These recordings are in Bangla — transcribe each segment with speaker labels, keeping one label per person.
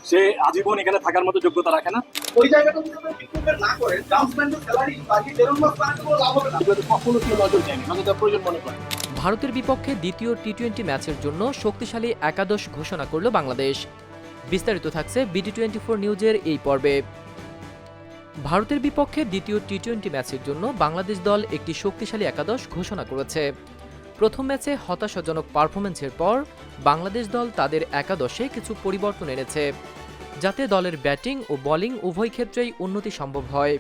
Speaker 1: সে আজীবন এখানে থাকার মতো যোগ্যতা রাখে না।
Speaker 2: ওই জায়গাটা যদি আপনি ইমপ্রুভমেন্ট না করেন, গ্রাউন্ডসম্যানের স্যালারি বাড়িয়ে দেড় মাস বাড়াতে কোনো লাভ হবে না।
Speaker 1: এগুলোতে কখনো কেউ নজর দেয়নি, নজর দেওয়ার প্রয়োজন মনে করে।
Speaker 3: ভারতের বিপক্ষে দ্বিতীয় টি-20 ম্যাচের জন্য শক্তিশালী একাদশ ঘোষণা করল বাংলাদেশ। বিস্তারিত থাকছে BD24 নিউজের এই পর্বে। ভারতের বিপক্ষে দ্বিতীয় টি-20 ম্যাচের জন্য বাংলাদেশ দল একটি শক্তিশালী একাদশ ঘোষণা করেছে। প্রথম ম্যাচে হতাশাজনক পারফরম্যান্সের পর বাংলাদেশ দল তাদের একাদশে কিছু পরিবর্তন এনেছে, যাতে দলের ব্যাটিং ও বোলিং উভয় ক্ষেত্রেই উন্নতি সম্ভব হয়।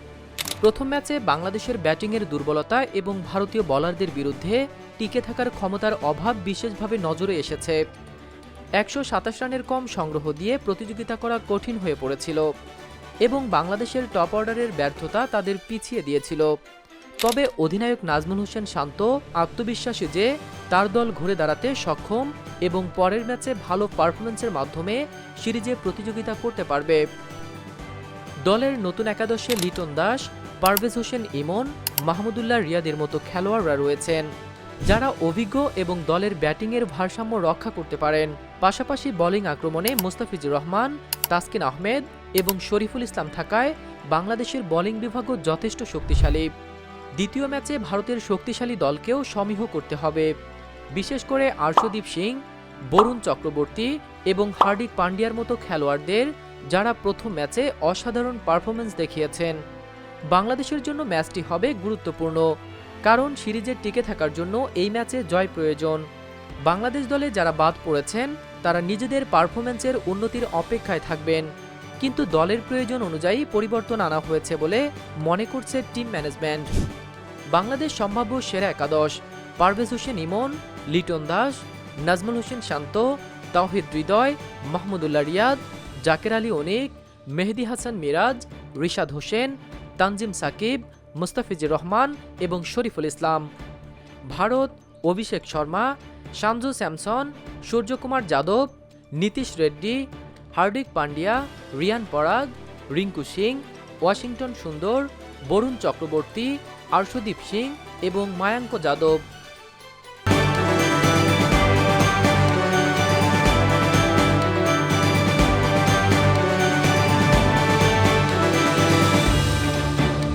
Speaker 3: প্রথম ম্যাচে বাংলাদেশের ব্যাটিংয়ের দুর্বলতা এবং ভারতীয় বোলারদের বিরুদ্ধে টিকে থাকার ক্ষমতার অভাব বিশেষভাবে নজরে এসেছে। 127 রানের কম সংগ্রহ দিয়ে প্রতিযোগিতা করা কঠিন হয়ে পড়েছিল এবং বাংলাদেশের টপ অর্ডারের ব্যর্থতা তাদের পিছিয়ে দিয়েছিল। তবে অধিনায়ক নাজমুল হোসেন শান্ত আত্মবিশ্বাসী যে তার দল ঘুরে দাঁড়াতে সক্ষম এবং পরের ম্যাচে ভালো পারফরম্যান্সের মাধ্যমে সিরিজে প্রতিযোগিতা করতে পারবে। দলের নতুন একাদশে লিটন দাস, পারভেজ হোসেন ইমন, মাহমুদুল্লাহ রিয়াদের মতো খেলোয়াড়রা রয়েছেন, যারা অভিজ্ঞ এবং দলের ব্যাটিংয়ের ভারসাম্য রক্ষা করতে পারেন। পাশাপাশি বোলিং আক্রমণে মুস্তাফিজুর রহমান, তাসকিন আহমেদ এবং শরীফুল ইসলাম থাকায় বাংলাদেশের বোলিং বিভাগও যথেষ্ট শক্তিশালী। দ্বিতীয় ম্যাচে ভারতের শক্তিশালী দলকেও সমীহ করতে হবে, বিশেষ করে আর্শদীপ সিং, বরুণ চক্রবর্তী এবং হার্দিক পান্ডিয়ার মতো খেলোয়াড়দের, যারা প্রথম ম্যাচে অসাধারণ পারফরম্যান্স দেখিয়েছেন। বাংলাদেশের জন্য ম্যাচটি হবে গুরুত্বপূর্ণ, কারণ সিরিজে টিকে থাকার জন্য এই ম্যাচে জয় প্রয়োজন। বাংলাদেশ দলে যারা বাদ পড়েছেন তারা নিজেদের পারফরম্যান্সের উন্নতির অপেক্ষায় থাকবেন, কিন্তু দলের প্রয়োজন অনুযায়ী পরিবর্তন আনা হয়েছে বলে মনে করছে টিম ম্যানেজমেন্ট। বাংলাদেশ সম্ভাব্য সেরা একাদশ: পারভেজ হোসেন ইমন, লিটন দাস, নাজমুল হোসেন শান্ত, তাওহিদ হৃদয়, মাহমুদুল্লাহ রিয়াদ, জাকের আলী অনিক, মেহেদী হাসান মিরাজ, রিশাদ হোসেন, তানজিম সাকিব, মুস্তাফিজুর রহমান এবং শরীফুল ইসলাম। ভারত: অভিষেক শর্মা, সানজু স্যামসন, সূর্যকুমার যাদব, নীতিশ রেড্ডি, হার্দিক পান্ডিয়া, রিয়ান পরাগ, রিঙ্কু সিং, ওয়াশিংটন সুন্দর, বরুণ চক্রবর্তী, আর্শদীপ সিং এবং মায়াঙ্ক যাদব।